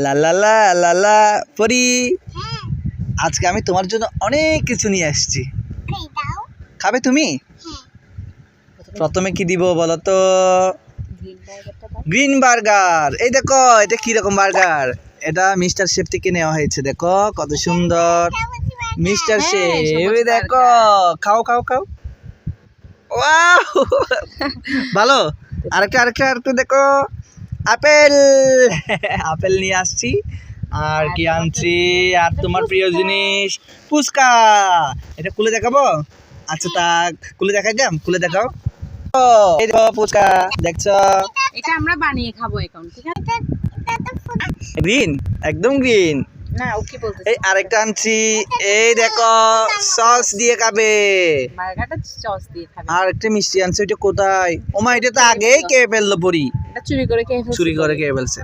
লা লা লা লা লা পরি, আজকে আমি তোমার জন্য অনেক কিছু নিয়ে আসছি। খাবে তুমি? প্রথমে কি দিব বলো তো? Green burger. এই দেখো এটা কি রকম বার্গার, এটা মিস্টার শেফ থেকে নেওয়া হয়েছে। দেখো কত সুন্দর মিস্টার শেফ। দেখো খাও খাও খাও। ওয়াও ভালো। আরেকটা আরেকটা আরেকটা দেখো, আপেল। আপেল নিয়ে আসছি। আর কি আনছি? আর তোমার প্রিয় জিনিস ফুচকা। এটা খুলে দেখাবো? আচ্ছা তা খুলে দেখাই দাম, খুলে দেখাও। এই দেখো ফুচকা, দেখছো? এটা আমরা বানিয়ে খাবো এখন, ঠিক আছে? গ্রিন, একদম গ্রিন। না ও কি বলতেছে? এই আরেকটা আনছি, এই দেখো সস দিয়ে খাবে। বার্গারটা সস দিয়ে খাবে। আর একটা মিষ্টি আনছে, ওইটা কোথায়? ওমা এটা তো আগেই খেয়ে ফেললো পরি, এটা চুরি করে খেয়ে ফেলছে। চুরি করে খেয়ে ফেলছে।